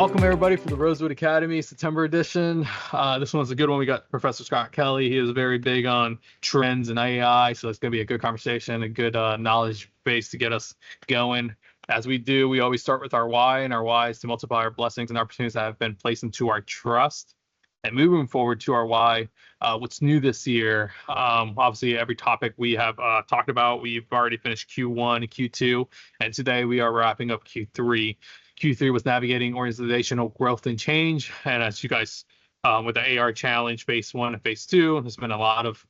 Welcome everybody for the Rosewood Academy September edition. This one's a good one. We got Professor Scott Kelly. He is very big on trends and AI, so it's going to be a good conversation, a good knowledge base to get us going. As we do, we always start with our why, and our why is to multiply our blessings and opportunities that have been placed into our trust. And moving forward to our why, what's new this year? Obviously, every topic we have talked about, we've already finished Q1, Q2, and today we are wrapping up Q3. Q3 was navigating organizational growth and change. And as you guys, with the AR challenge, phase 1 and phase 2, there's been a lot of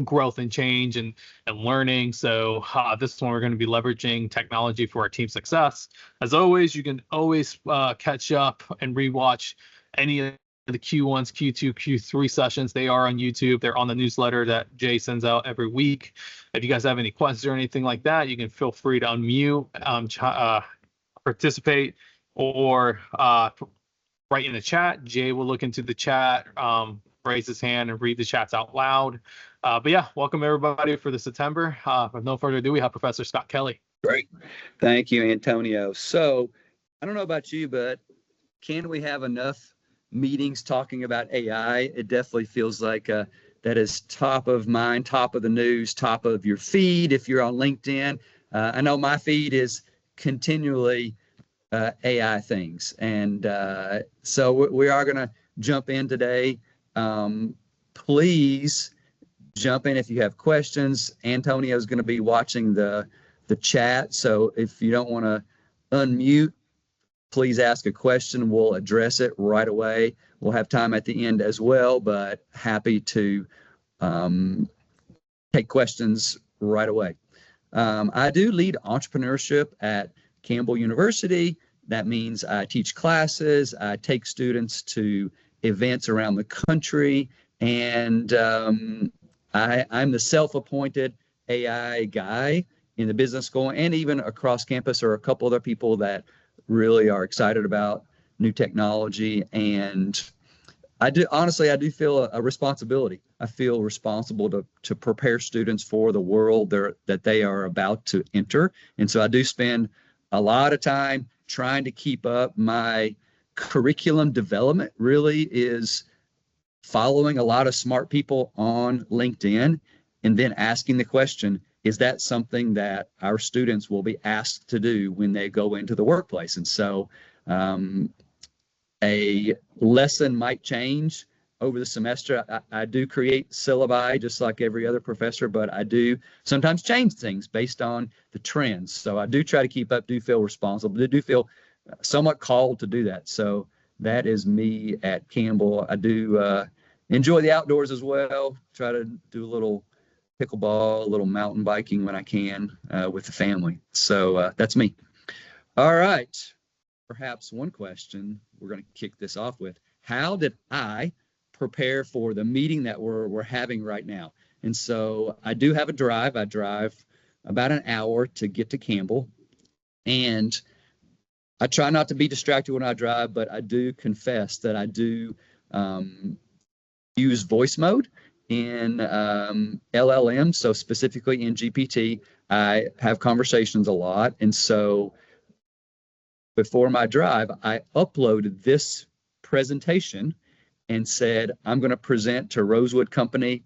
growth and change and learning. So this one, we're going to be leveraging technology for our team success. As always, you can always catch up and rewatch any of the Q1s, Q2, Q3 sessions. They are on YouTube. They're on the newsletter that Jay sends out every week. If you guys have any questions or anything like that, you can feel free to unmute, participate, or write in the chat. Jay will look into the chat, raise his hand, and read the chats out loud. But yeah, welcome everybody for the September. With no further ado, we have Professor Scott Kelly. Great. Thank you, Antonio. So I don't know about you, but can we have enough meetings talking about AI? It definitely feels like that is top of mind, top of the news, top of your feed if you're on LinkedIn. I know my feed is continually AI things. And so we are going to jump in today. Please jump in if you have questions. Antonio is going to be watching the chat. So if you don't want to unmute, please ask a question. We'll address it right away. We'll have time at the end as well, but happy to take questions right away. I do lead entrepreneurship at Campbell University. That means I teach classes, I take students to events around the country, and I'm the self-appointed AI guy in the business school, and even across campus are a couple other people that really are excited about new technology. And I do feel a responsibility. I feel responsible to prepare students for the world that they are about to enter. And so I do spend a lot of time trying to keep up. My curriculum development really is following a lot of smart people on LinkedIn and then asking the question, is that something that our students will be asked to do when they go into the workplace? And so a lesson might change over the semester. I do create syllabi just like every other professor, but I do sometimes change things based on the trends. So I do try to keep up, do feel responsible, do feel somewhat called to do that. So that is me at Campbell. I do enjoy the outdoors as well, try to do a little pickleball, a little mountain biking when I can with the family. So that's me. All right. Perhaps one question we're going to kick this off with. How did I prepare for the meeting that we're having right now? And so I do have a drive. I drive about an hour to get to Campbell. And I try not to be distracted when I drive, but I do confess that I do use voice mode in LLM. So specifically in GPT, I have conversations a lot. And so before my drive, I uploaded this presentation and said, I'm going to present to Rosewood Company.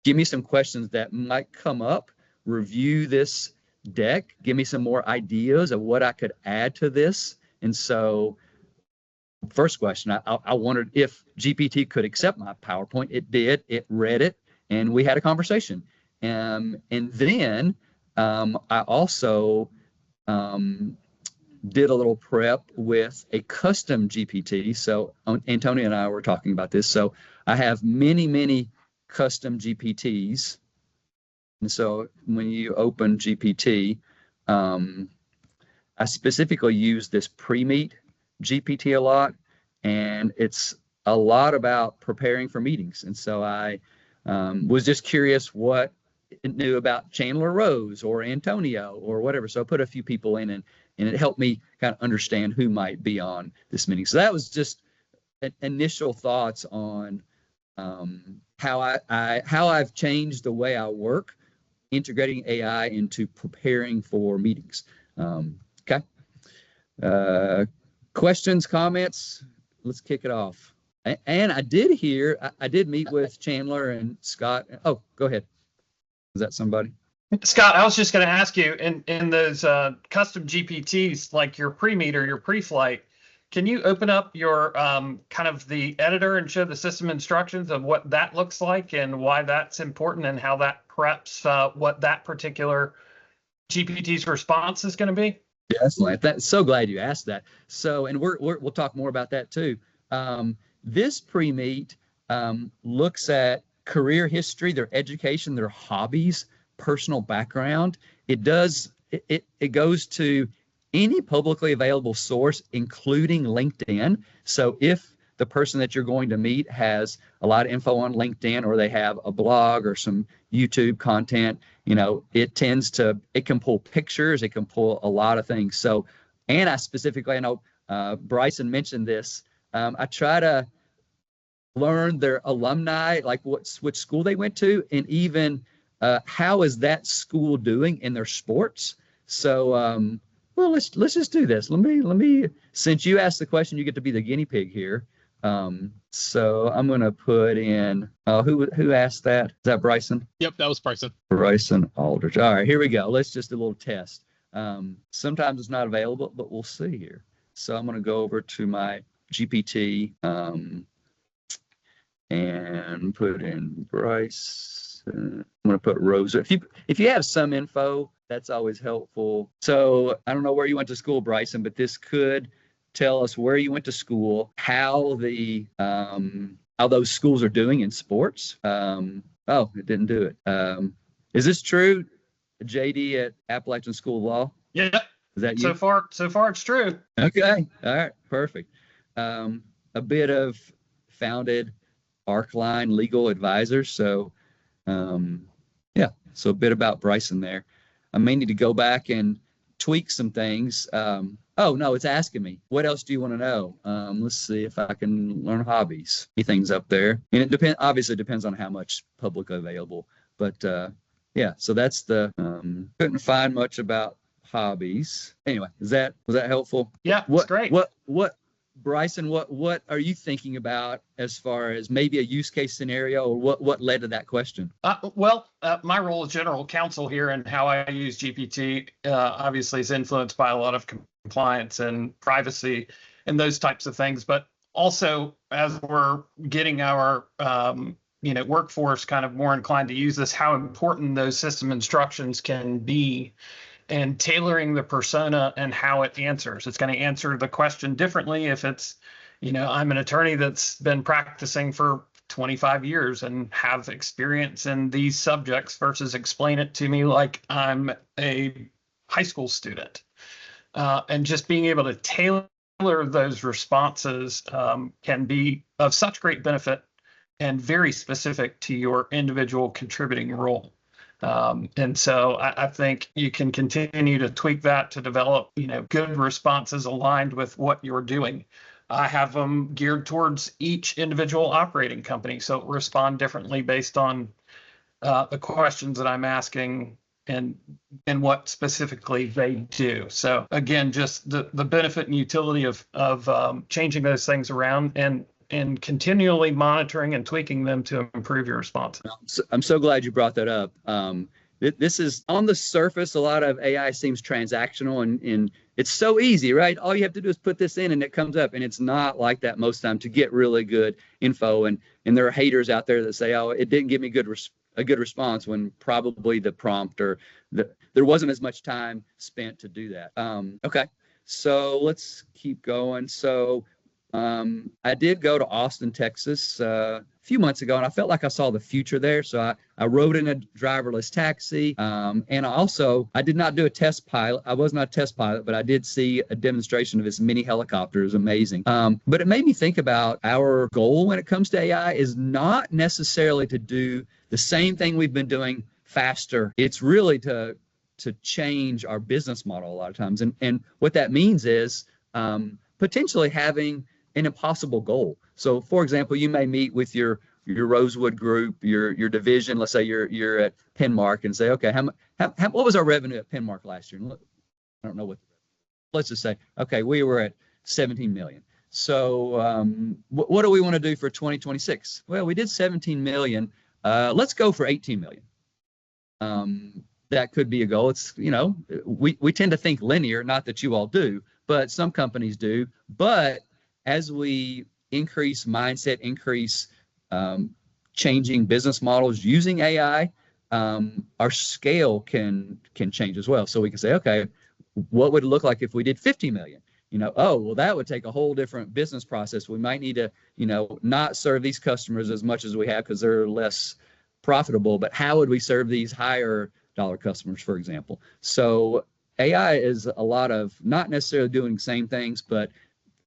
Give me some questions that might come up, review this deck, give me some more ideas of what I could add to this. And so first question, I wondered if GPT could accept my PowerPoint. It did. It read it, and we had a conversation. And then I also did a little prep with a custom GPT. So Antonio and I were talking about this. So I have many custom GPTs. And so when you open GPT, I specifically use this pre-meet GPT a lot, and it's a lot about preparing for meetings. And so I was just curious what it knew about Chandler Rose or Antonio or whatever. So I put a few people in, and it helped me kind of understand who might be on this meeting. So that was just initial thoughts on how I've changed the way I work, integrating AI into preparing for meetings. Okay. Questions, comments? Let's kick it off. And I did hear, I did meet with Chandler and Scott. Oh, go ahead. Is that somebody? Scott, I was just going to ask you, in those custom GPTs, like your pre-meet or your pre-flight, can you open up your kind of the editor and show the system instructions of what that looks like and why that's important and how that preps what that particular GPT's response is going to be? Yes, so glad you asked that. So, and we'll talk more about that too. This pre-meet looks at career history, their education, their hobbies, personal background. It goes to any publicly available source, including LinkedIn. So if the person that you're going to meet has a lot of info on LinkedIn, or they have a blog or some YouTube content, it can pull pictures, it can pull a lot of things. So, and I specifically, I know Bryson mentioned this, I try to learn their alumni, like which school they went to, and even how is that school doing in their sports. So, well, let's just do this. Let me, since you asked the question, you get to be the guinea pig here. So I'm going to put in, who asked that? Is that Bryson? Yep, that was Bryson. Bryson Aldridge. All right, here we go. Let's just do a little test. Sometimes it's not available, but we'll see here. So I'm going to go over to my GPT and put in Bryce. I'm going to put Rosa. If you have some info, that's always helpful. So I don't know where you went to school, Bryson, but this could tell us where you went to school, how those schools are doing in sports. Oh, it didn't do it. Is this true, JD at Appalachian School of Law? Yeah. Is that you? So far it's true. Okay. All right. Perfect. A bit of founded Arcline legal advisors. So, yeah. So a bit about Bryson there. I may need to go back and tweak some things. Oh, no, it's asking me, what else do you want to know? Let's see if I can learn hobbies. Anything's up there. And it obviously depends on how much public available. But yeah, so that's couldn't find much about hobbies. Anyway, was that helpful? Yeah, it's great. What, Bryson, what are you thinking about as far as maybe a use case scenario, or what led to that question? My role as general counsel here and how I use GPT obviously is influenced by a lot of compliance and privacy and those types of things. But also, as we're getting our workforce kind of more inclined to use this, how important those system instructions can be, and tailoring the persona and how it answers. It's going to answer the question differently if it's, I'm an attorney that's been practicing for 25 years and have experience in these subjects versus explain it to me like I'm a high school student. And just being able to tailor those responses can be of such great benefit and very specific to your individual contributing role. And so I think you can continue to tweak that to develop, good responses aligned with what you're doing. I have them geared towards each individual operating company, so respond differently based on the questions that I'm asking and what specifically they do. So again, just the benefit and utility of changing those things around and continually monitoring and tweaking them to improve your response. I'm so glad you brought that up. This is, on the surface, a lot of AI seems transactional and it's so easy, right? All you have to do is put this in and it comes up, and it's not like that most time to get really good info. And there are haters out there that say, oh, it didn't give me a good response, when probably the prompt or there wasn't as much time spent to do that. Okay, so let's keep going. So I did go to Austin, Texas a few months ago, and I felt like I saw the future there. So I rode in a driverless taxi. And I did not do a test pilot. I was not a test pilot, but I did see a demonstration of this mini helicopter. It was amazing. But it made me think about our goal when it comes to AI is not necessarily to do the same thing we've been doing faster. It's really to change our business model a lot of times. And what that means is potentially having an impossible goal. So, for example, you may meet with your Rosewood group, your division. Let's say you're at Penmark, and say, okay, what was our revenue at Penmark last year? I don't know what. Let's just say, okay, we were at 17 million. So what do we want to do for 2026? Well, we did 17 million. Let's go for 18 million. That could be a goal. It's, we tend to think linear, not that you all do, but some companies do. But as we increase mindset, increase changing business models using AI, our scale can change as well. So we can say, okay, what would it look like if we did 50 million? Oh, well, that would take a whole different business process. We might need to, not serve these customers as much as we have because they're less profitable, but how would we serve these higher dollar customers, for example? So AI is a lot of not necessarily doing the same things, but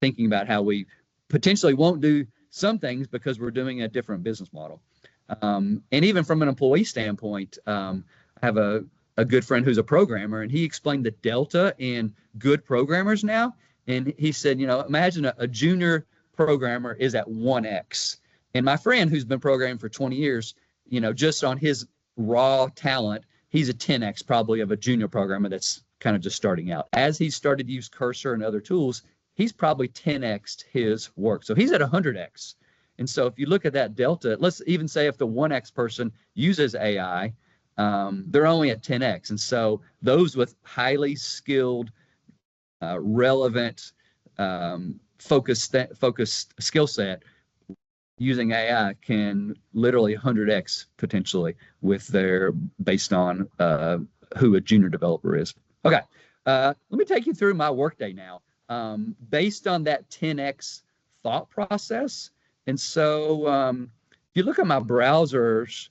thinking about how we potentially won't do some things because we're doing a different business model. And even from an employee standpoint, I have a good friend who's a programmer, and he explained the delta in good programmers now. And he said, imagine a junior programmer is at 1x. And my friend who's been programming for 20 years, just on his raw talent, he's a 10x probably of a junior programmer that's kind of just starting out. As he started to use Cursor and other tools, he's probably 10x'd his work. So he's at 100x. And so if you look at that delta, let's even say if the 1x person uses AI, they're only at 10x. And so those with highly skilled, relevant, focused skill set using AI can literally 100x potentially with their, based on who a junior developer is. Okay, let me take you through my workday now, based on that 10x thought process. And so if you look at my browsers,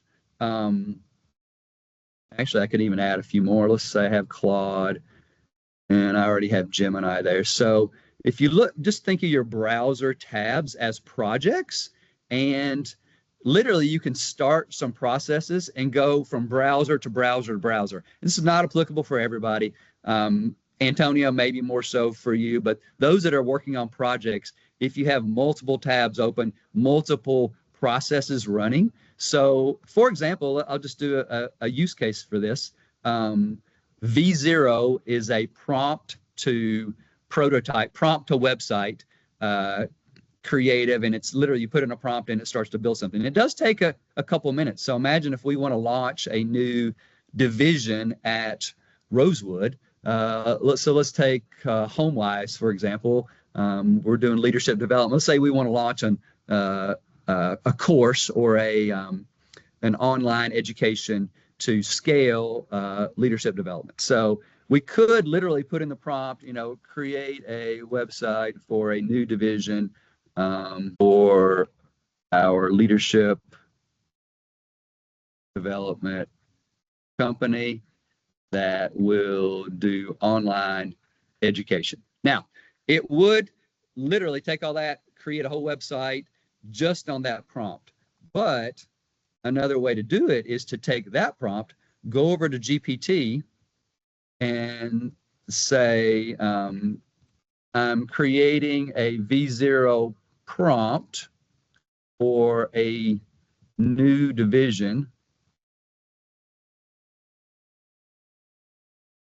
actually I could even add a few more. Let's say I have Claude, and I already have Gemini there. So if you look, just think of your browser tabs as projects, and literally you can start some processes and go from browser to browser to browser. This is not applicable for everybody. Antonio, maybe more so for you, but those that are working on projects, if you have multiple tabs open, multiple processes running. So for example, I'll just do a use case for this. V0 is a prompt to prototype, prompt to website, creative, and it's literally you put in a prompt and it starts to build something. It does take a couple minutes. So imagine if we want to launch a new division at Rosewood. Let's take HomeWise, for example. We're doing leadership development. Let's say we want to launch a course or an online education to scale leadership development. So we could literally put in the prompt, create a website for a new division for our leadership development company that will do online education. Now, it would literally take all that, create a whole website just on that prompt. But another way to do it is to take that prompt, go over to GPT and say, I'm creating a V0 prompt for a new division.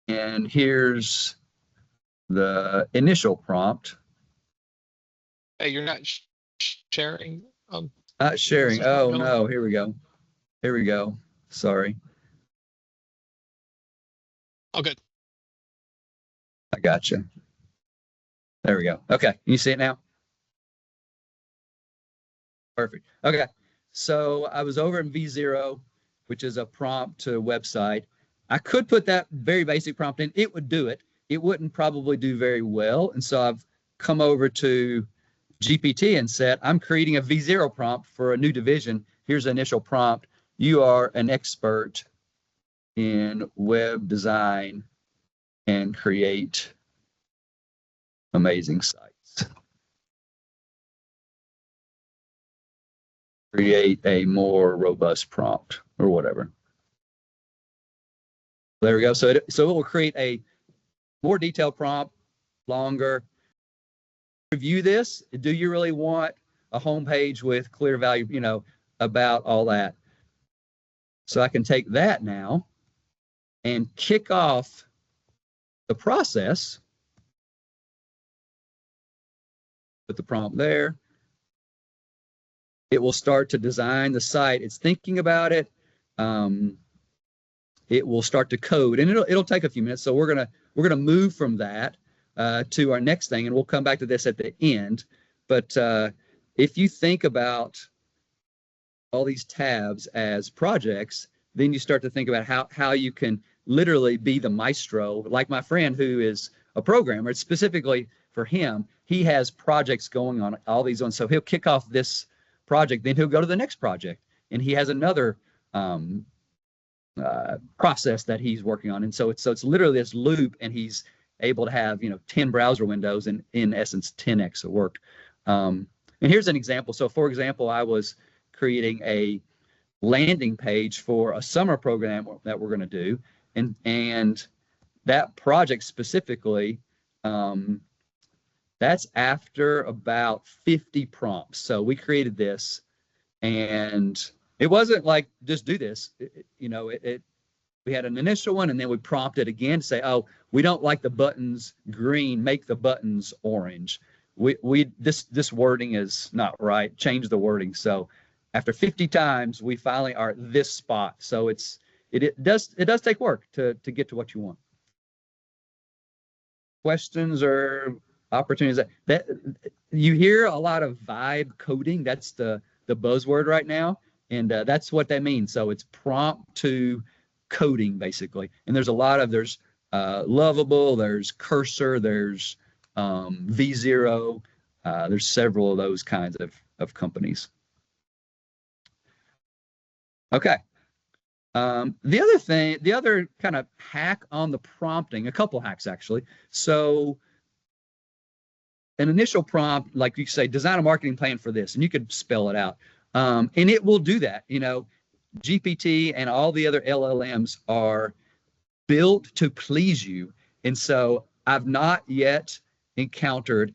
And here's the initial prompt. Hey, you're not sharing? Not sharing. Oh, no. Here we go. Here we go. Sorry. Oh, good. I gotcha. There we go. Okay. You see it now? Perfect. Okay. So I was over in V0, which is a prompt to website. I could put that very basic prompt in. It would do it. It wouldn't probably do very well. And so I've come over to GPT and said, I'm creating a V0 prompt for a new division. Here's the initial prompt. You are an expert in web design and create amazing sites. Create a more robust prompt or whatever. There we go. So it will create a more detailed prompt, longer. Review this. Do you really want a homepage with clear value, about all that? So I can take that now and kick off the process put the prompt there. It will start to design the site. It's thinking about it. It will start to code, and it'll take a few minutes. So we're gonna move from that to our next thing, and we'll come back to this at the end. But if you think about all these tabs as projects, then you start to think about how you can literally be the maestro, like my friend who is a programmer. It's specifically for him. He has projects going on, all these ones. So he'll kick off this project, then he'll go to the next project, and he has another process that he's working on. And so it's literally this loop, and he's able to have 10 browser windows and in essence 10x of work. And here's an example. So for example, I was creating a landing page for a summer program that we're going to do, and that project specifically, that's after about 50 prompts. So we created this, and it wasn't like just do this. We had an initial one, and then we prompted again to say, oh, we don't like the buttons green, make the buttons orange. This wording is not right. Change the wording. So after 50 times, we finally are at this spot. So it does take work to get to what you want. Questions or opportunities that you hear a lot of vibe coding. That's the buzzword right now, and that's what that means. So it's prompt to coding basically. And there's Lovable, there's Cursor, there's V0. There's several of those kinds of companies. Okay. The other kind of hack on the prompting, a couple hacks actually. So an initial prompt, like you say, design a marketing plan for this, and you could spell it out. And it will do that. GPT and all the other LLMs are built to please you. And so I've not yet encountered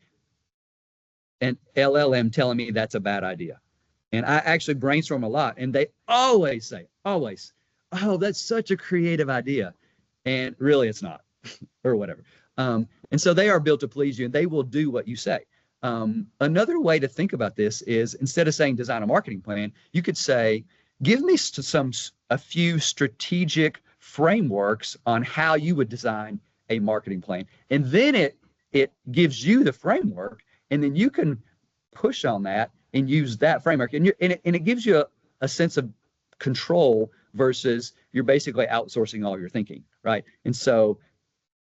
an LLM telling me that's a bad idea. And I actually brainstorm a lot, and they always say, oh, that's such a creative idea. And really it's not, or whatever. And so they are built to please you, and they will do what you say. Another way to think about this is, instead of saying design a marketing plan, you could say, give me a few strategic frameworks on how you would design a marketing plan. And then it gives you the framework, and then you can push on that and use that framework. And it gives you a sense of control versus you're basically outsourcing all your thinking, right? And so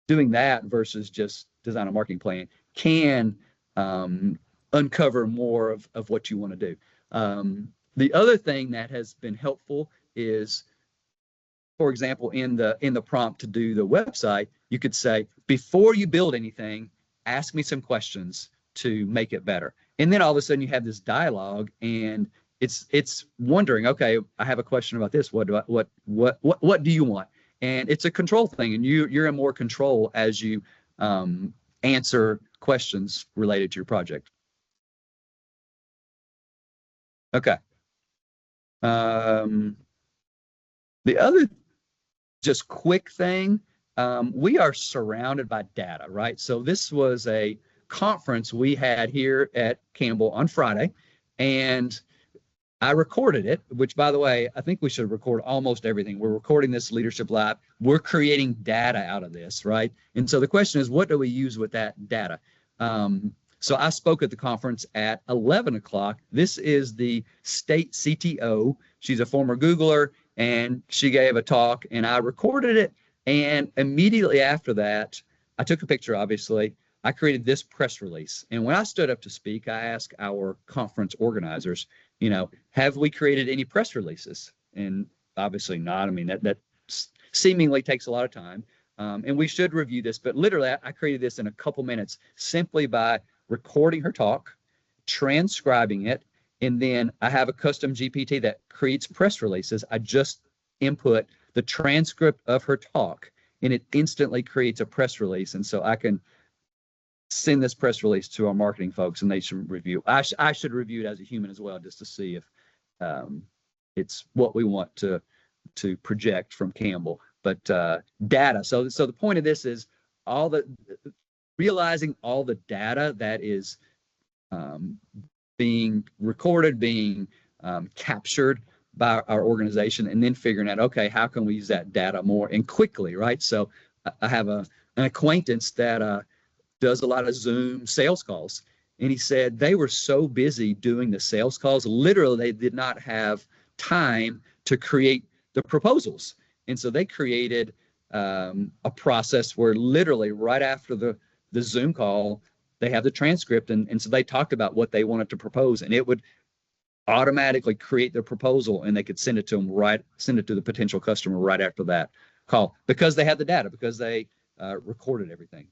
doing that versus just design a marketing plan can uncover more of what you want to do. The other thing that has been helpful is, for example, in the prompt to do the website, you could say, before you build anything, ask me some questions to make it better. And then all of a sudden you have this dialogue, and it's wondering, okay, I have a question about this. What do you want? And it's a control thing, and you're in more control as you answer questions related to your project. Okay. The other just quick thing, we are surrounded by data, right? So this was a conference we had here at Campbell on Friday, and I recorded it, which, by the way, I think we should record almost everything. We're recording this Leadership Lab. We're creating data out of this, right? And so the question is, what do we use with that data? So I spoke at the conference at 11 o'clock. This is the state CTO. She's a former Googler, and she gave a talk, and I recorded it. And immediately after that, I took a picture, obviously. I created this press release. And when I stood up to speak, I asked our conference organizers, have we created any press releases? And obviously not. I mean, that seemingly takes a lot of time. And we should review this, but literally I created this in a couple minutes simply by recording her talk, transcribing it, and then I have a custom GPT that creates press releases. I just input the transcript of her talk, and it instantly creates a press release. And so I can send this press release to our marketing folks, and they should review. I should review it as a human as well, just to see if it's what we want to project from Campbell. But data. So the point of this is realizing all the data that is being recorded, being captured by our organization, and then figuring out, okay, how can we use that data more and quickly, right? So I have an acquaintance that does a lot of Zoom sales calls, and he said they were so busy doing the sales calls, literally they did not have time to create the proposals. And so they created a process where literally right after the Zoom call, they have the transcript, and so they talked about what they wanted to propose, and it would automatically create the proposal, and they could send it to them send it to the potential customer right after that call, because they had the data, because they recorded everything.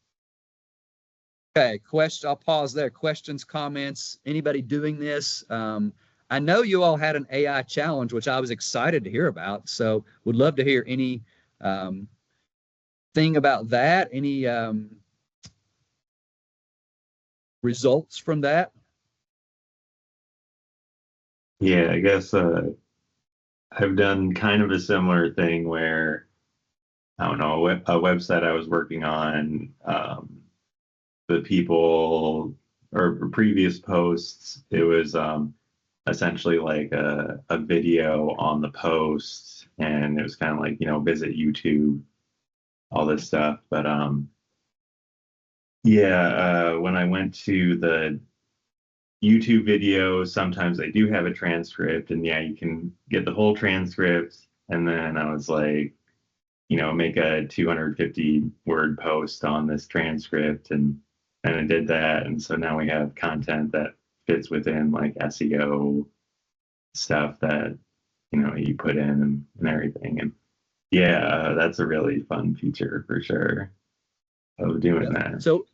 Okay, I'll pause there. Questions, comments, anybody doing this? I know you all had an AI challenge, which I was excited to hear about, so would love to hear any thing about that, any results from that. Yeah, I guess I've done kind of a similar thing where, I don't know, a website I was working on, the people or previous posts, it was essentially like a video on the post, and it was kind of like, visit YouTube, all this stuff. But yeah, when I went to the YouTube video, sometimes they do have a transcript, and yeah, you can get the whole transcript. And then I was like, make a 250 word post on this transcript, and I did that. And so now we have content that fits within like SEO stuff that, you put in and everything. And yeah, that's a really fun feature for sure of doing that. So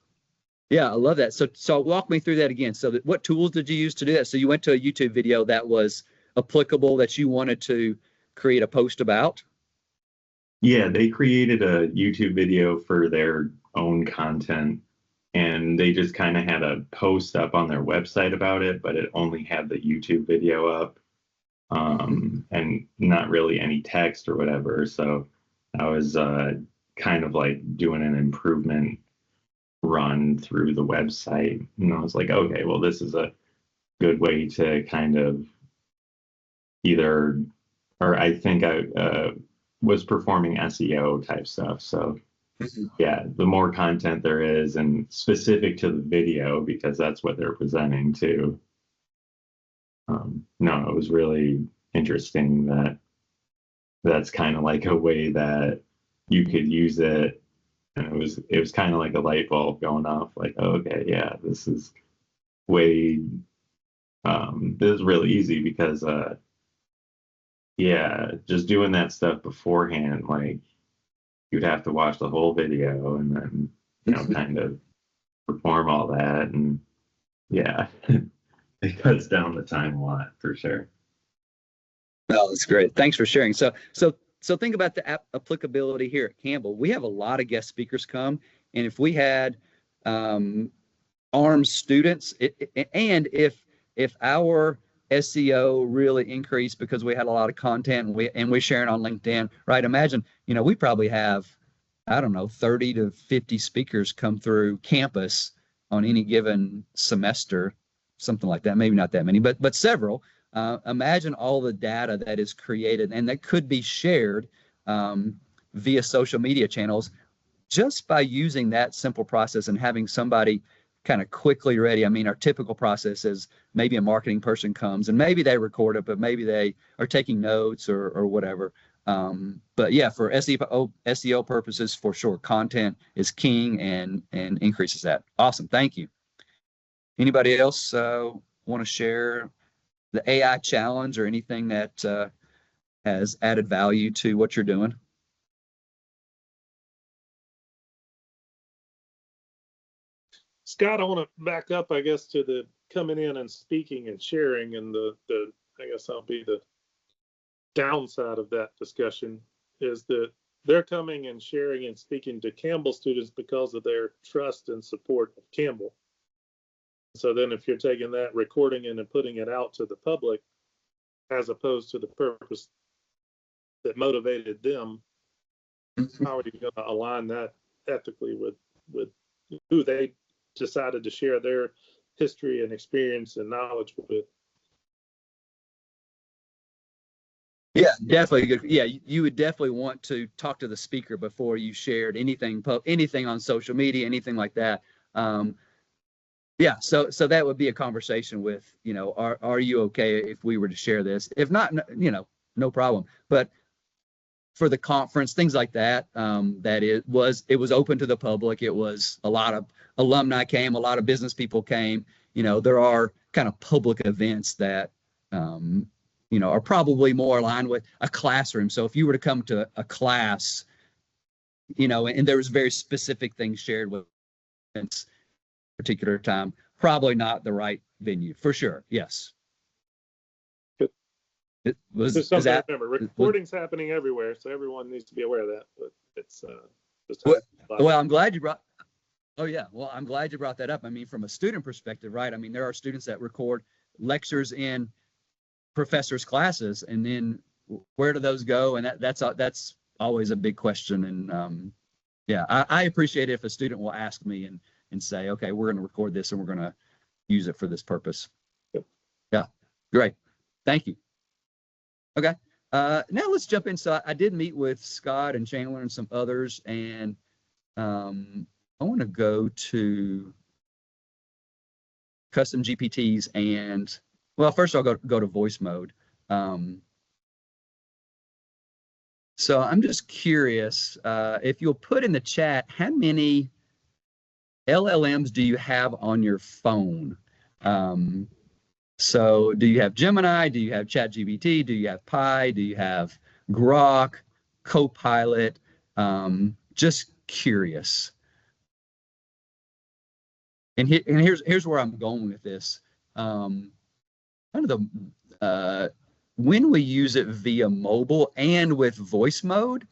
yeah, I love that. So walk me through that again. So what tools did you use to do that? So you went to a YouTube video that was applicable, that you wanted to create a post about? Yeah, they created a YouTube video for their own content, and they just kind of had a post up on their website about it, but it only had the YouTube video up, and not really any text or whatever. So I was kind of like doing an improvement run through the website, and I was like, okay, well, this is a good way to kind of I think I was performing SEO type stuff. So yeah, the more content there is, and specific to the video, because that's what they're presenting to. No, it was really interesting that's kind of like a way that you could use it. And it was kind of like a light bulb going off, like, oh, okay, yeah, this is way, this is really easy, because yeah, just doing that stuff beforehand, like you'd have to watch the whole video and then, kind of perform all that. And yeah, it cuts down the time a lot for sure. Oh, that's great. Thanks for sharing. So think about the applicability here at Campbell. We have a lot of guest speakers come, and if we had armed students, and if our SEO really increased because we had a lot of content and we're sharing on LinkedIn, right? Imagine, we probably have, I don't know, 30 to 50 speakers come through campus on any given semester, something like that. Maybe not that many, but several. Imagine all the data that is created and that could be shared via social media channels, just by using that simple process and having somebody kind of quickly ready. I mean, our typical process is maybe a marketing person comes and maybe they record it, but maybe they are taking notes or whatever. But yeah, for SEO purposes, for sure, content is king and increases that. Awesome. Thank you. Anybody else want to share the AI challenge or anything that has added value to what you're doing? Scott, I want to back up, I guess, to the coming in and speaking and sharing, and the I guess I'll be the downside of that discussion is that they're coming and sharing and speaking to Campbell students because of their trust and support of Campbell. So then if you're taking that recording and then putting it out to the public, as opposed to the purpose that motivated them, how are you going to align that ethically with who they decided to share their history and experience and knowledge with. Yeah, definitely good. Yeah, you would definitely want to talk to the speaker before you shared anything on social media, anything like that. Yeah, so that would be a conversation with, are you okay if we were to share this? If not, no problem. But for the conference, things like that, that it was open to the public. It was a lot of alumni came, a lot of business people came. There are kind of public events that are probably more aligned with a classroom. So if you were to come to a class, and there was very specific things shared with particular time, probably not the right venue for sure. Yes. It was, Just something to remember. Recording's happening everywhere, so everyone needs to be aware of that. But it's just well, I'm glad you brought. Oh yeah, well, I'm glad you brought that up. I mean, from a student perspective, right? I mean, there are students that record lectures in professors' classes, and then where do those go? And that's always a big question. And yeah, I appreciate it if a student will ask me and say, okay, we're going to record this and we're going to use it for this purpose. Yep. Yeah, great. Thank you. Okay, now let's jump in. So I did meet with Scott and Chandler and some others, and I want to go to custom GPTs and, well, first I'll go to voice mode. So I'm just curious if you'll put in the chat, how many LLMs do you have on your phone? So do you have Gemini? Do you have ChatGPT? Do you have Pi? Do you have Grok, Copilot? Just curious. And here's where I'm going with this. Kind of when we use it via mobile and with voice mode,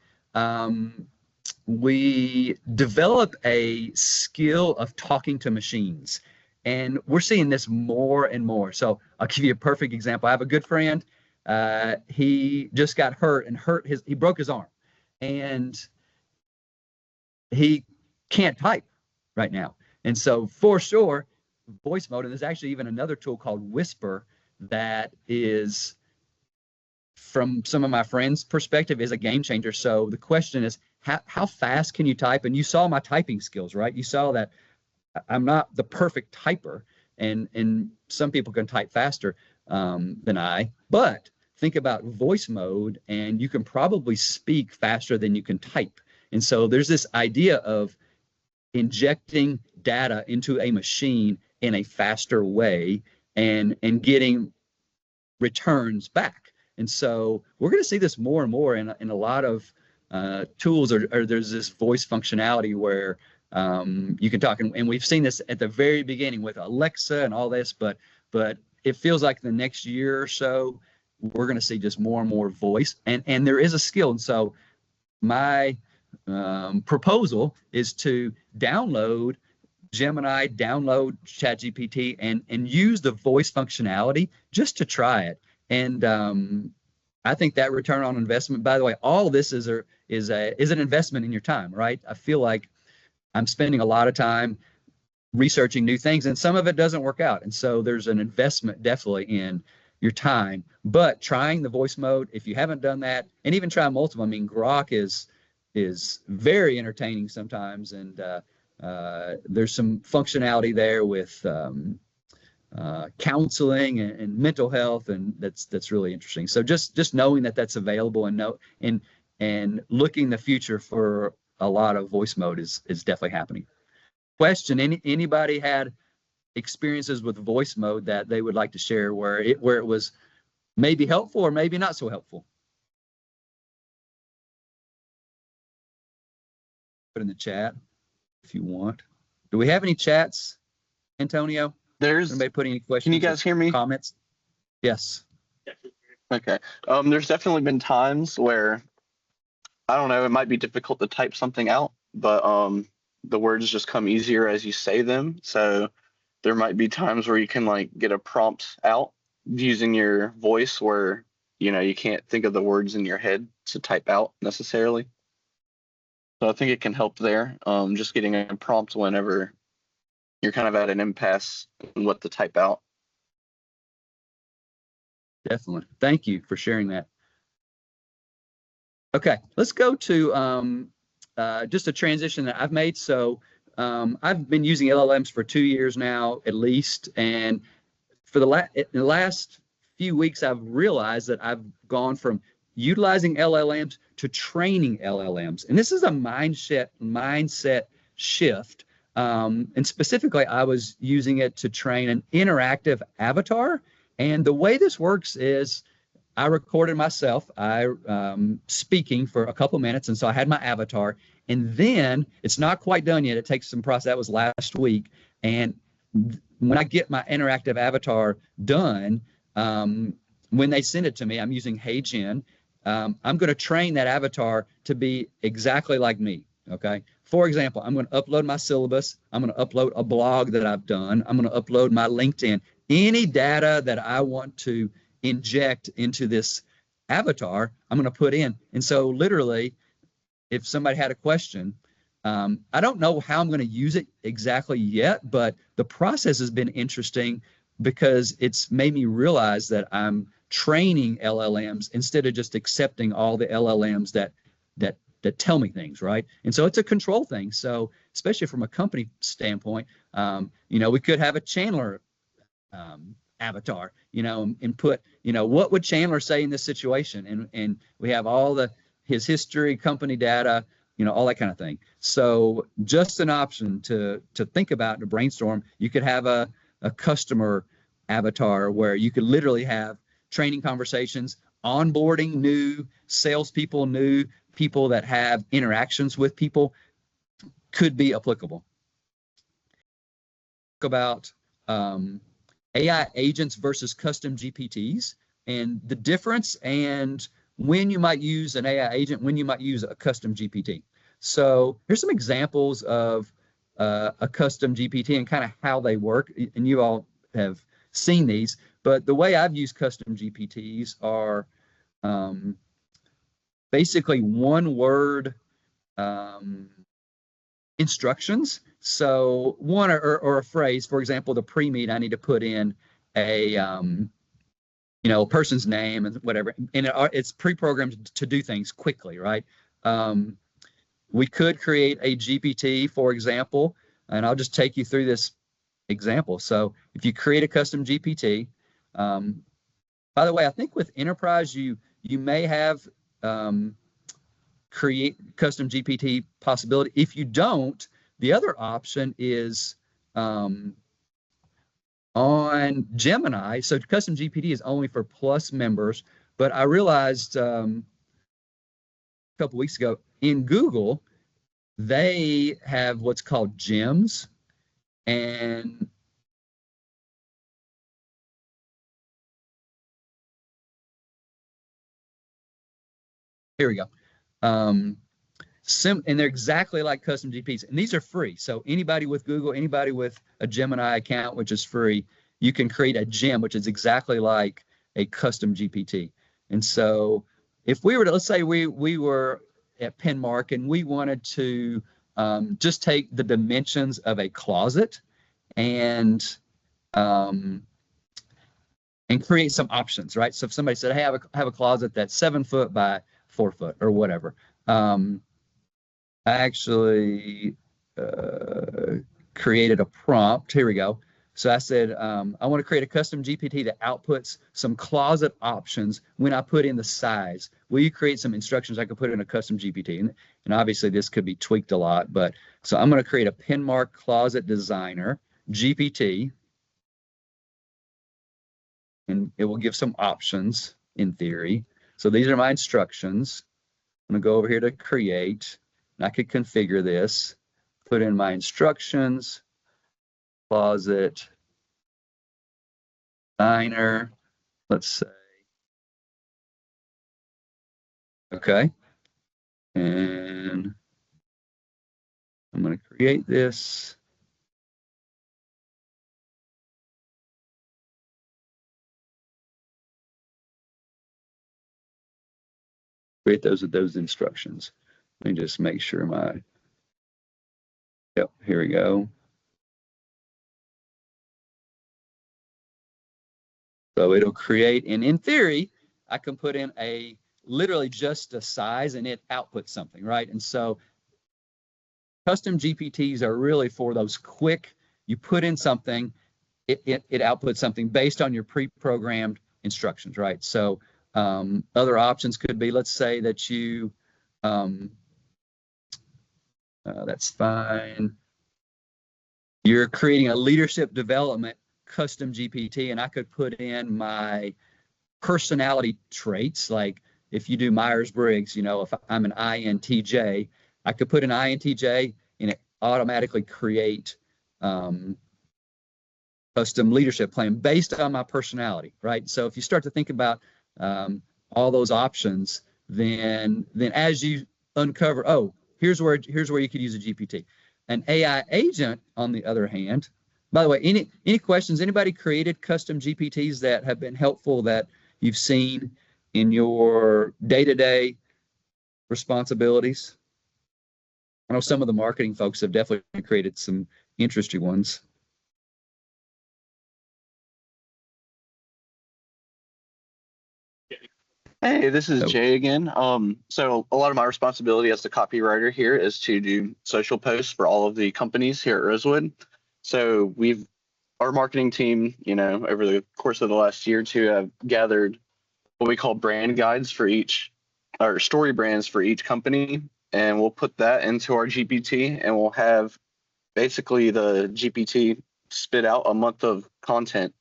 we develop a skill of talking to machines. And we're seeing this more and more. So I'll give you a perfect example. I have a good friend. He just got hurt and he broke his arm. And he can't type right now. And so for sure, voice mode, and there's actually even another tool called Whisper that is, from some of my friends' perspective, is a game changer. So the question is, how fast can you type? And you saw my typing skills, right? You saw that I'm not the perfect typer, and some people can type faster than I, but think about voice mode and you can probably speak faster than you can type. And so there's this idea of injecting data into a machine in a faster way and getting returns back. And so we're going to see this more and more in a lot of tools, or there's this voice functionality where you can talk, and we've seen this at the very beginning with Alexa and all this, but it feels like the next year or so we're going to see just more and more voice, and there is a skill. And so my proposal is to download Gemini, download ChatGPT, and use the voice functionality just to try it. And I think that return on investment, by the way, all of this is an investment in your time, right? I feel like I'm spending a lot of time researching new things, and some of it doesn't work out. And so there's an investment definitely in your time. But trying the voice mode, if you haven't done that, and even try multiple, I mean, Grok is very entertaining sometimes, and there's some functionality there with counseling and mental health, and that's really interesting. So just knowing that that's available and looking the future for a lot of voice mode is definitely happening. Question: anybody had experiences with voice mode that they would like to share where it was maybe helpful or maybe not so helpful? Put in the chat if you want. Do we have any chats, Antonio? Anybody put any questions? Can you guys hear me? Comments? Yes. Okay. There's definitely been times where, I don't know, it might be difficult to type something out, but the words just come easier as you say them. So there might be times where you can get a prompt out using your voice where, you can't think of the words in your head to type out necessarily. So I think it can help there. Just getting a prompt whenever, you're kind of at an impasse in what to type out. Definitely. Thank you for sharing that. Okay, let's go to just a transition that I've made. So I've been using LLMs for 2 years now, at least. And for in the last few weeks, I've realized that I've gone from utilizing LLMs to training LLMs. And this is a mindset shift. And specifically, I was using it to train an interactive avatar. And the way this works is I recorded myself, speaking for a couple minutes. And so I had my avatar. And then it's not quite done yet. It takes some process. That was last week. And when I get my interactive avatar done, when they send it to me, I'm using HeyGen. I'm going to train that avatar to be exactly like me. Okay. For example, I'm going to upload my syllabus. I'm going to upload a blog that I've done. I'm going to upload my LinkedIn. Any data that I want to inject into this avatar, I'm going to put in. And so literally, if somebody had a question, I don't know how I'm going to use it exactly yet, but the process has been interesting because it's made me realize that I'm training LLMs instead of just accepting all the LLMs that tell me things, right? And so it's a control thing. So especially from a company standpoint, we could have a Chandler avatar, and put, what would Chandler say in this situation? And we have all his history, company data, all that kind of thing. So just an option to think about, to brainstorm. You could have a customer avatar where you could literally have training conversations, onboarding new salespeople, new people that have interactions with people, could be applicable. Talk about AI agents versus custom GPTs and the difference, and when you might use an AI agent, when you might use a custom GPT. So here's some examples of a custom GPT and kind of how they work. And you all have seen these, but the way I've used custom GPTs are basically one word instructions. So one or a phrase, for example, the pre-meet, I need to put in a person's name and whatever, and it's pre-programmed to do things quickly, right? We could create a GPT, for example, and I'll just take you through this example. So if you create a custom GPT, by the way, I think with Enterprise, you may have create custom GPT possibility. If you don't, the other option is on Gemini. So custom GPT is only for Plus members, but I realized a couple weeks ago in Google, they have what's called gems, and here we go. And they're exactly like custom GPTs, and these are free. So anybody with Google, anybody with a Gemini account, which is free, you can create a gem, which is exactly like a custom GPT. And so if we were to, let's say we were at Penmark and we wanted to just take the dimensions of a closet and create some options, right? So if somebody said, hey, I have a closet that's 7 foot by 4 foot or whatever. I actually created a prompt. Here we go. So I said, I want to create a custom GPT that outputs some closet options when I put in the size. Will you create some instructions I could put in a custom GPT? And obviously this could be tweaked a lot, but so I'm going to create a Penmark Closet Designer GPT, and it will give some options in theory. So these are my instructions. I'm going to go over here to create, and I could configure this, put in my instructions, closet designer, let's say. Okay. And I'm going to create this. Create those instructions. Let me just make sure yep, here we go. So it'll create, and in theory, I can put in literally just a size and it outputs something, right? And so custom GPTs are really for those quick, you put in something, it outputs something based on your pre-programmed instructions, right? So other options could be, let's say that you, that's fine. You're creating a leadership development custom GPT, and I could put in my personality traits. Like if you do Myers-Briggs, if I'm an INTJ, I could put an INTJ and it automatically create custom leadership plan based on my personality, right? So if you start to think about all those options, then as you uncover, oh, here's where you could use a GPT. An AI agent, on the other hand, by the way, any questions? Anybody created custom GPTs that have been helpful that you've seen in your day-to-day responsibilities? I know some of the marketing folks have definitely created some interesting ones. Hey, this is Jay again. So a lot of my responsibility as the copywriter here is to do social posts for all of the companies here at Rosewood. So our marketing team, over the course of the last year or two, have gathered what we call brand guides for or story brands for each company. And we'll put that into our GPT, and we'll have basically the GPT spit out a month of content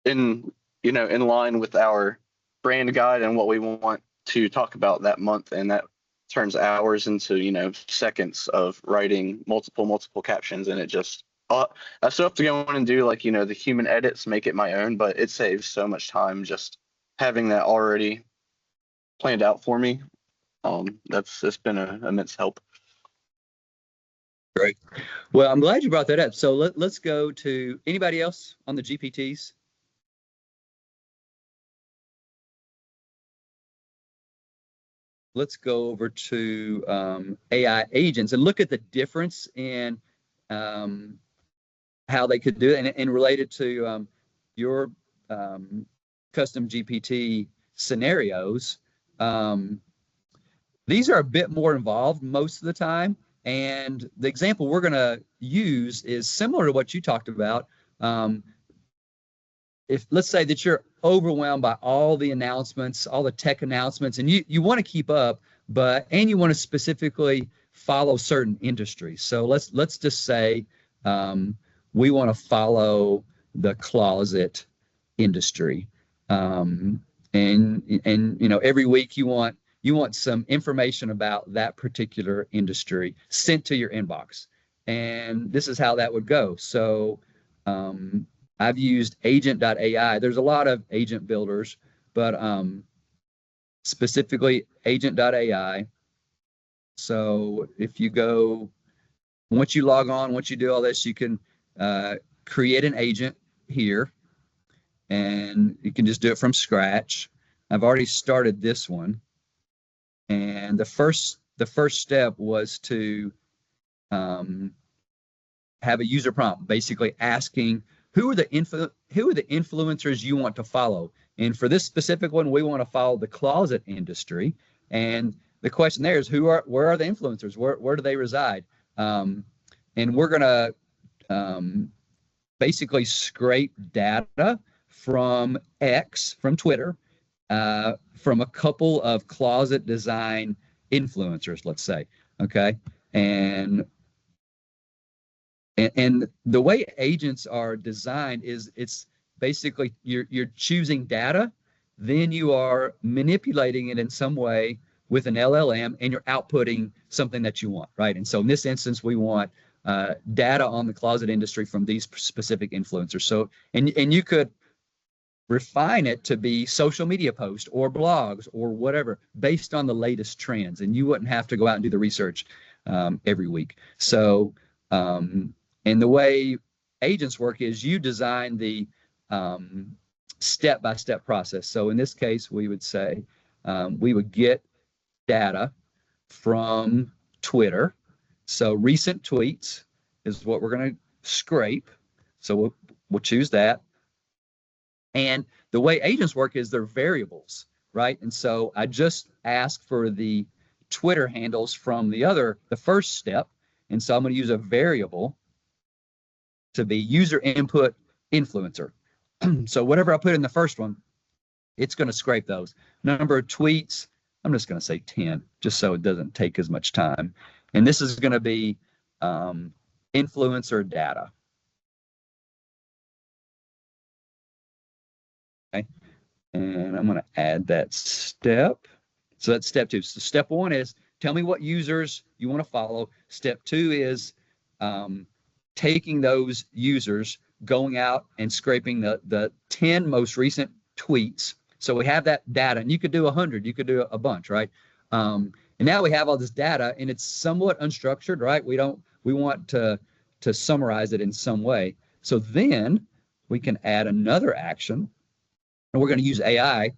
in line with our brand guide and what we want to talk about that month. And that turns hours into, seconds of writing multiple captions. And it just, I still have to go in and do the human edits, make it my own, but it saves so much time just having that already planned out for me. It's been an immense help. Great. Well, I'm glad you brought that up. So let's go to anybody else on the GPTs. Let's go over to AI agents and look at the difference in how they could do it, and related to your custom GPT scenarios. These are a bit more involved most of the time, and the example we're going to use is similar to what you talked about. If let's say that you're overwhelmed by all the announcements, all the tech announcements, and you want to keep up, and you want to specifically follow certain industries. So let's just say we want to follow the closet industry, and every week you want some information about that particular industry sent to your inbox, and this is how that would go. So I've used agent.ai. There's a lot of agent builders, but specifically agent.ai. So if you go, once you log on, once you do all this, you can create an agent here, and you can just do it from scratch. I've already started this one, and the first step was to have a user prompt, basically asking who are the influencers you want to follow. And for this specific one, we want to follow the closet industry. And the question there is where are the influencers? Where do they reside? And we're going to basically scrape data from from Twitter, from a couple of closet design influencers, let's say. Okay. And the way agents are designed is it's basically you're choosing data, then you are manipulating it in some way with an LLM, and you're outputting something that you want, right? And so in this instance, we want data on the closet industry from these specific influencers. So and you could refine it to be social media posts or blogs or whatever based on the latest trends, and you wouldn't have to go out and do the research every week. So and the way agents work is you design the step-by-step process. So in this case, we would say we would get data from Twitter. So recent tweets is what we're going to scrape. So we'll choose that. And the way agents work is they're variables, right? And so I just asked for the Twitter handles from the first step. And so I'm going to use a variable to be user input influencer. So whatever I put in the first one, it's going to scrape those. Number of tweets, I'm just going to say 10, just so it doesn't take as much time. And this is going to be influencer data. Okay. And I'm going to add that step. So that's step 2. So step 1 is tell me what users you want to follow. Step 2 is taking those users, going out and scraping the 10 most recent tweets. So we have that data, and you could do 100, you could do a bunch, right? And now we have all this data, and it's somewhat unstructured, right? We want to summarize it in some way. So then we can add another action, and we're going to use AI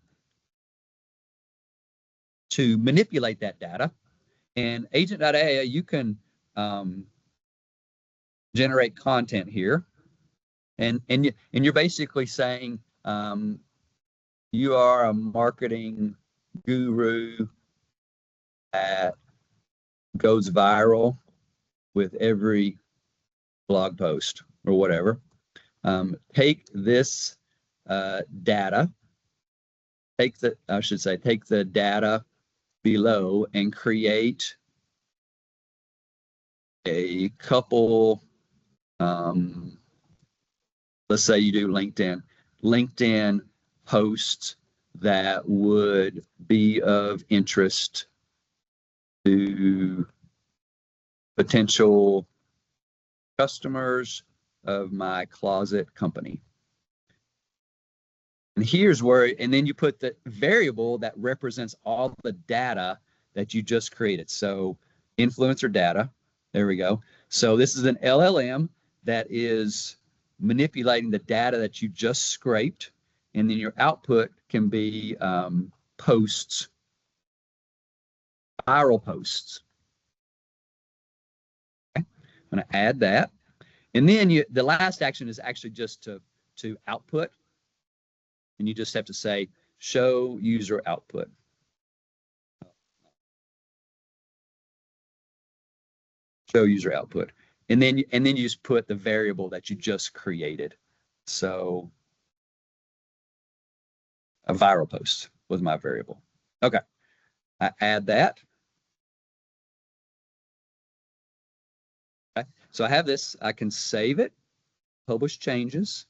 to manipulate that data. And agent.ai, you can generate content here, and you're basically saying you are a marketing guru that goes viral with every blog post or whatever. Take this data, take the data below and create a couple, let's say you do LinkedIn posts that would be of interest to potential customers of my closet company. And here's where, and then you put the variable that represents all the data that you just created. So influencer data, there we go. So this is an LLM that is manipulating the data that you just scraped, and then your output can be posts, viral posts. Okay. I'm going to add that, and then the last action is actually just to output, and you just have to say show user output. Show user output, and then you just put the variable that you just created. So a viral post was my variable. Okay, I add that. Okay, so I have this. I can save it, publish changes,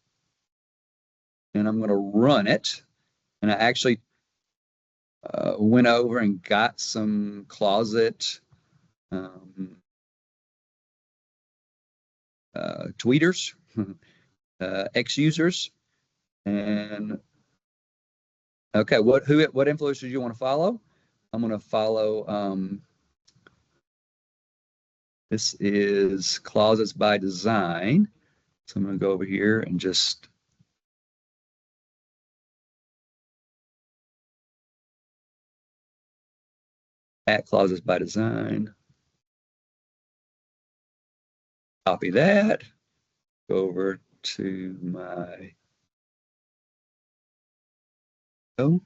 and I'm going to run it. And I actually went over and got some closet tweeters, ex-users, and okay, what influencers do you want to follow? I'm going to follow. This is Closets by Design, so I'm going to go over here and just at Closets by Design. Copy that, go over to my, got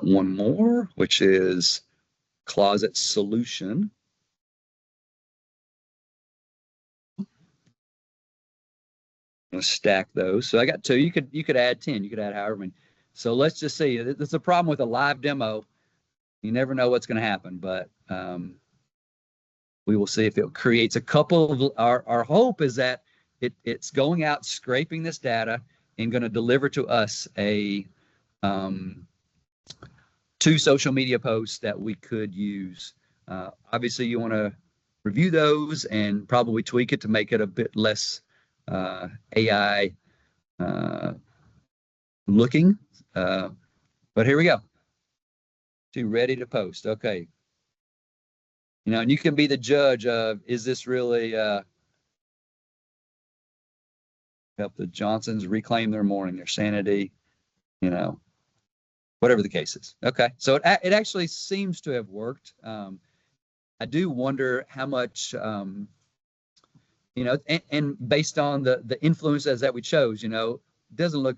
one more, which is Closet Solution. I'm gonna stack those. So I got 2. You could add 10. You could add however many. So let's just see. There's a problem with a live demo. You never know what's going to happen, but we will see if it creates a couple of, our hope is that it's going out, scraping this data, and going to deliver to us a 2 social media posts that we could use. Obviously, you want to review those and probably tweak it to make it a bit less AI looking. But here we go. 2 ready to post. Okay. You know, and you can be the judge of, is this really help the Johnsons reclaim their morning, their sanity, you know, whatever the case is. Okay, so it actually seems to have worked. I do wonder how much, you know, and based on the influences that we chose, you know, doesn't look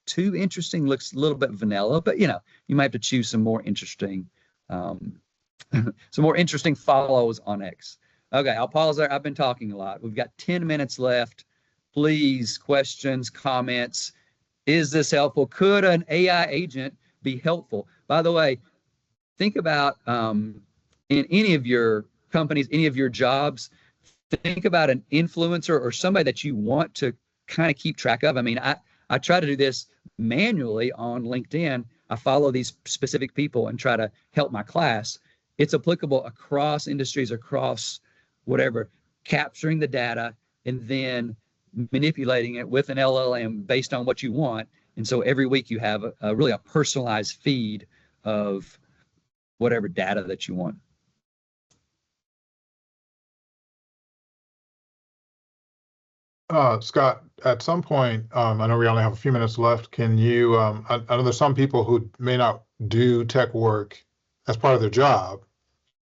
too interesting, looks a little bit vanilla, but you might have to choose some more interesting follows on X. Okay, I'll pause there. I've been talking a lot. We've got 10 minutes left. Please, questions, comments. Is this helpful? Could an AI agent be helpful? By the way, think about in any of your companies, any of your jobs, think about an influencer or somebody that you want to kind of keep track of. I mean, I try to do this manually on LinkedIn. I follow these specific people and try to help my class. It's applicable across industries, across whatever, capturing the data and then manipulating it with an LLM based on what you want. And so every week you have a really personalized feed of whatever data that you want. Scott, at some point, I know we only have a few minutes left. Can you, I know there's some people who may not do tech work as part of their job.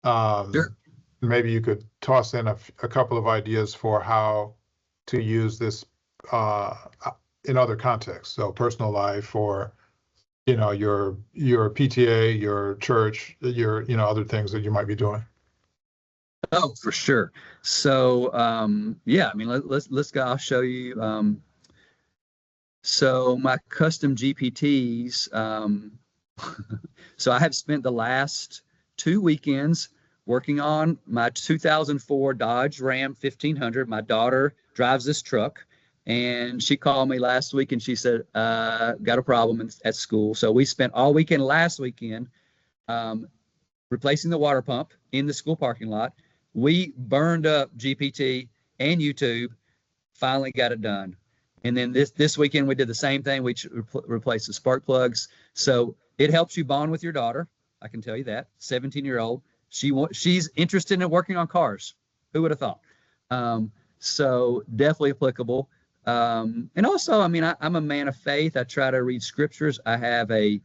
Sure. Maybe you could toss in a couple of ideas for how to use this in other contexts. So personal life, or your PTA, your church, your other things that you might be doing. Oh, for sure. So yeah, I mean, let's go. I'll show you. So my custom GPTs. So I have spent the last 2 weekends working on my 2004 Dodge Ram 1500. My daughter drives this truck, and she called me last week and she said, got a problem at school. So we spent all weekend last weekend replacing the water pump in the school parking lot. We burned up GPT and YouTube, finally got it done. And then this weekend we did the same thing. We replaced the spark plugs. So it helps you bond with your daughter. I can tell you that. 17-year-old. She's interested in working on cars. Who would have thought? So definitely applicable. And also, I mean, I'm a man of faith. I try to read scriptures. I have a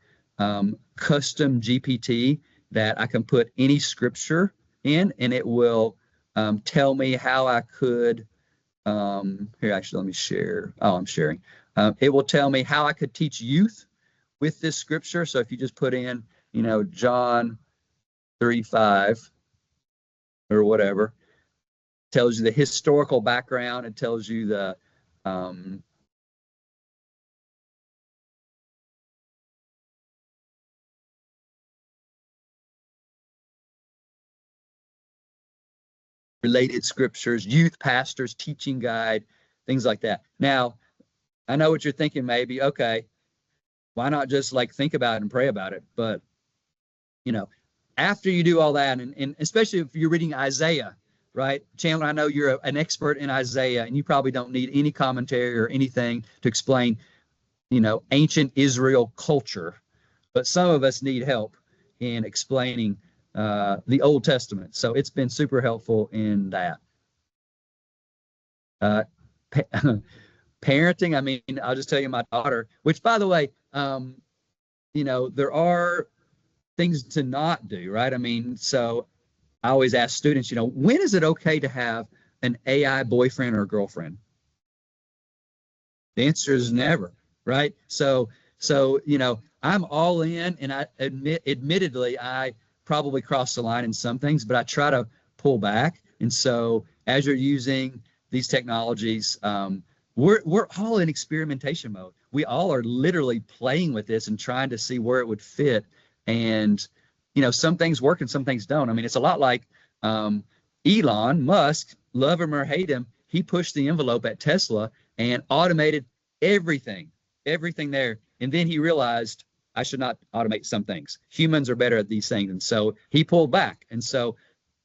custom GPT that I can put any scripture in, and it will tell me how I could, here, actually, let me share. Oh, I'm sharing. It will tell me how I could teach youth with this scripture. So if you just put in, John 3:5 or whatever, tells you the historical background. It tells you the related scriptures, youth pastors, teaching guide, things like that. Now, I know what you're thinking, maybe, okay, why not just think about it and pray about it? But, after you do all that, and especially if you're reading Isaiah, right? Chandler, I know you're an expert in Isaiah, and you probably don't need any commentary or anything to explain, ancient Israel culture. But some of us need help in explaining the Old Testament. So it's been super helpful in that. Parenting, I mean, I'll just tell you my daughter, which, by the way, there are things to not do, right? I mean, so I always ask students, when is it okay to have an AI boyfriend or girlfriend? The answer is never, right? So I'm all in, and I admittedly, I probably cross the line in some things, but I try to pull back. And so as you're using these technologies, we're all in experimentation mode. We all are literally playing with this and trying to see where it would fit. And, some things work and some things don't. I mean, it's a lot like Elon Musk, love him or hate him, he pushed the envelope at Tesla and automated everything there. And then he realized, I should not automate some things. Humans are better at these things. And so he pulled back. And so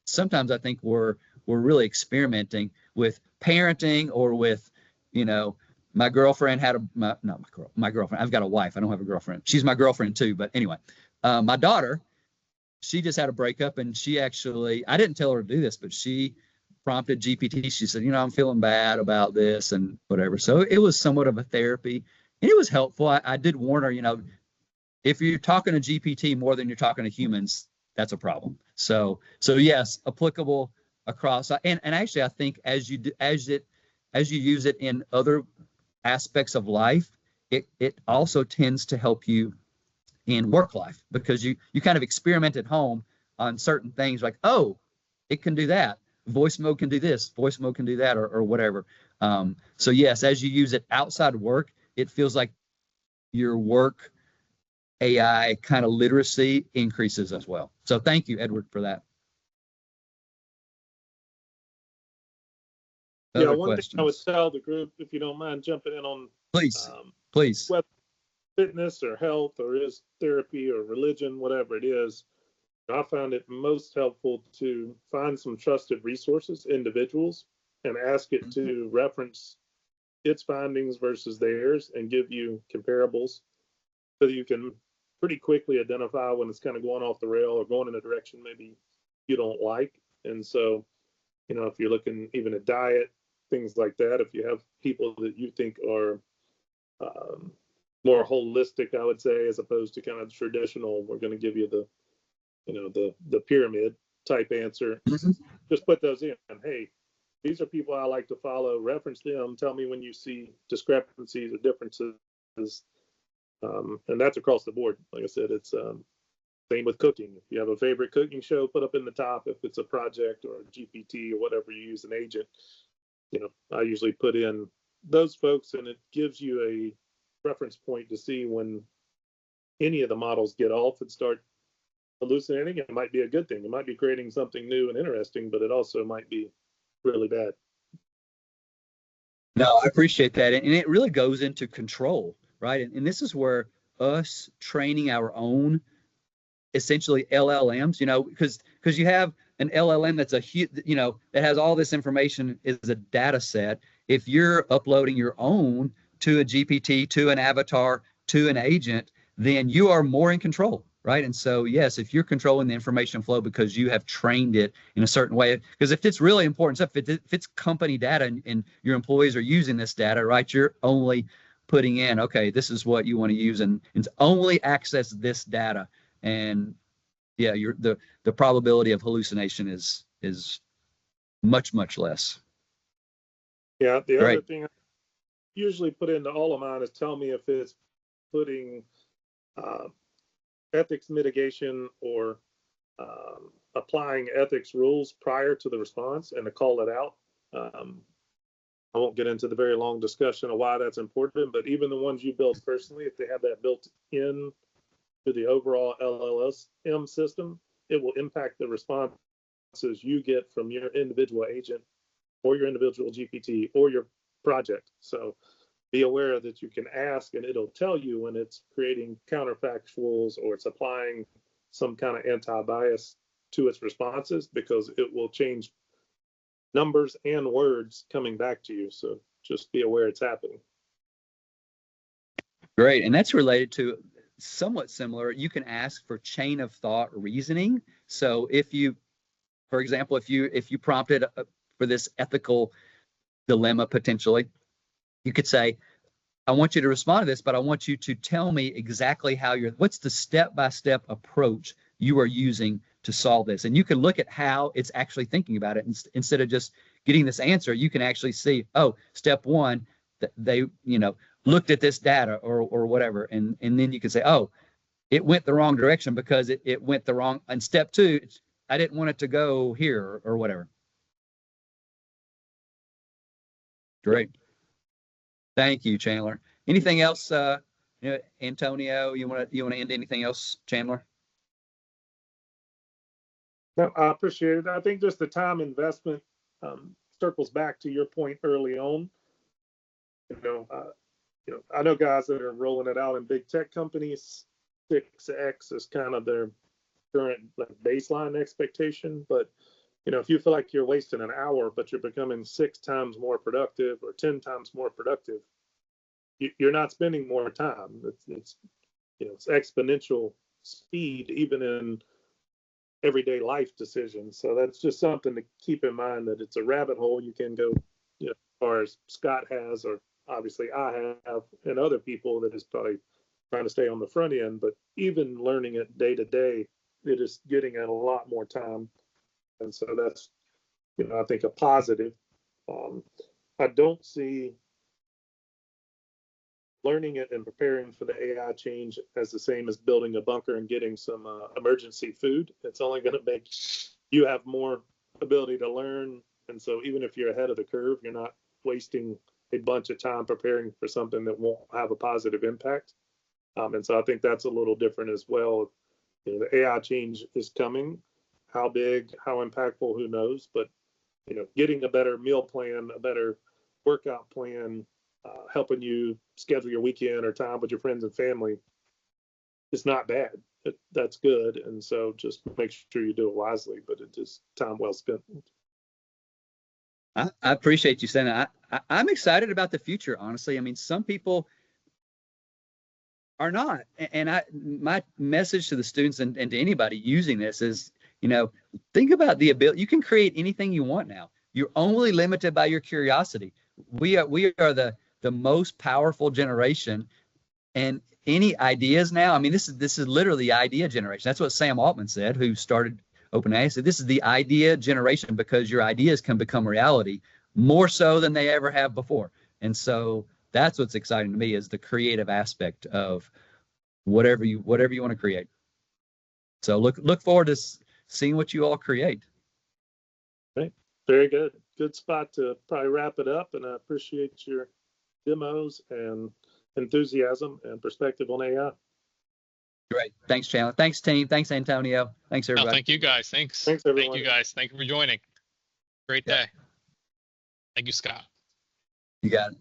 sometimes I think we're really experimenting with parenting, or with, my girlfriend had my girlfriend. I've got a wife. I don't have a girlfriend. She's my girlfriend too. But anyway, my daughter, she just had a breakup, and she actually, I didn't tell her to do this, but she prompted GPT. She said, I'm feeling bad about this and whatever. So it was somewhat of a therapy, and it was helpful. I did warn her, if you're talking to GPT more than you're talking to humans, that's a problem. So yes, applicable across. And actually, I think as you use it in other aspects of life, it also tends to help you in work life, because you kind of experiment at home on certain things, like, oh, it can do that. Voice mode can do this. Voice mode can do that, or whatever. So yes, as you use it outside of work, it feels like your work AI kind of literacy increases as well. So thank you, Edward, for that. Yeah, Other one questions? thing I would tell the group, if you don't mind jumping in on Please, please. whether fitness or health or is therapy or religion, whatever it is, I found it most helpful to find some trusted resources, individuals, and ask it to reference its findings versus theirs and give you comparables so that you can pretty quickly identify when it's kind of going off the rail or going in a direction maybe you don't like. And so, you know, if you're looking even at diet, things like that, if you have people that you think are more holistic, I would say, as opposed to kind of traditional, we're going to give you the, you know, the pyramid type answer. Just put those in. Hey, these are people I like to follow. Reference them. Tell me when you see discrepancies or differences. And that's across the board. Like I said, it's same with cooking. If you have a favorite cooking show, put up in the top. If it's a project or a GPT or whatever, you use an agent. You know, I usually put in those folks, and it gives you a reference point to see when any of the models get off and start hallucinating. It might be a good thing. It might be creating something new and interesting, but it also might be really bad. No, I appreciate that. And it really goes into control, right? And this is where us training our own, essentially LLMs, you know, because you have an LLM that's a huge, you know, that has all this information is a data set. If you're uploading your own to a GPT, to an avatar, to an agent, then you are more in control, right? And so, yes, if you're controlling the information flow because you have trained it in a certain way, because if it's really important stuff, if it's company data and your employees are using this data, right, you're only putting in, okay, this is what you want to use and only access this data. And yeah, the probability of hallucination is much, much less. Yeah, the Great. other thing I usually put into all of mine is tell me if it's putting ethics mitigation or applying ethics rules prior to the response and to call it out. I won't get into the very long discussion of why that's important, but even the ones you build personally, if they have that built in to the overall LLM system, it will impact the responses you get from your individual agent or your individual GPT or your project. So be aware that you can ask and it'll tell you when it's creating counterfactuals or it's applying some kind of anti-bias to its responses, because it will change numbers and words coming back to you. So just be aware it's happening. Great. And that's related to somewhat similar. You can ask for chain of thought reasoning. So if you, for example, if you prompted for this ethical dilemma potentially, you could say, I want you to respond to this, but I want you to tell me exactly how what's the step-by-step approach you are using to solve this. And you can look at how it's actually thinking about it. Instead of just getting this answer, you can actually see, oh, step one, they, you know, looked at this data or whatever. And then you can say, oh, it went the wrong direction because it went the wrong, and step two, I didn't want it to go here or whatever. Great. Thank you, Chandler. Anything else, Antonio, you want to end anything else, Chandler? No, I appreciate it. I think just the time investment circles back to your point early on. I know guys that are rolling it out in big tech companies. 6x is kind of their current baseline expectation. But if you feel like you're wasting an hour, but you're becoming 6 times more productive or 10 times more productive, you're not spending more time. It's exponential speed, even in everyday life decisions. So that's just something to keep in mind, that it's a rabbit hole you can go, as far as Scott has, or obviously I have, and other people that is probably trying to stay on the front end. But even learning it day to day, it is getting at a lot more time. And so that's, I think, a positive. I don't see learning it and preparing for the AI change as the same as building a bunker and getting some emergency food. It's only going to make you have more ability to learn. And so even if you're ahead of the curve, you're not wasting a bunch of time preparing for something that won't have a positive impact. And so I think that's a little different as well. You know, the AI change is coming. How big, how impactful, who knows? But, you know, getting a better meal plan, a better workout plan, helping you schedule your weekend or time with your friends and family is not bad. That's good. And so just make sure you do it wisely, but it is time well spent. I appreciate you saying that. I'm excited about the future, honestly. I mean, some people are not. And my message to the students and to anybody using this is, you know, think about the ability. You can create anything you want now. You're only limited by your curiosity. We are the most powerful generation, and any ideas now. I mean, this is literally the idea generation. That's what Sam Altman said, who started OpenAI. He said this is the idea generation because your ideas can become reality more so than they ever have before. And so that's what's exciting to me, is the creative aspect of whatever you want to create. So look forward to seeing what you all create. Okay, very good. Good spot to probably wrap it up. And I appreciate your demos and enthusiasm and perspective on AI. Great. Thanks, Chandler. Thanks, team. Thanks, Antonio. Thanks, everybody. Oh, thank you guys. Thanks. Thanks, everyone. Thank you guys. Thank you for joining. Great day. Thank you, Scott. You got it.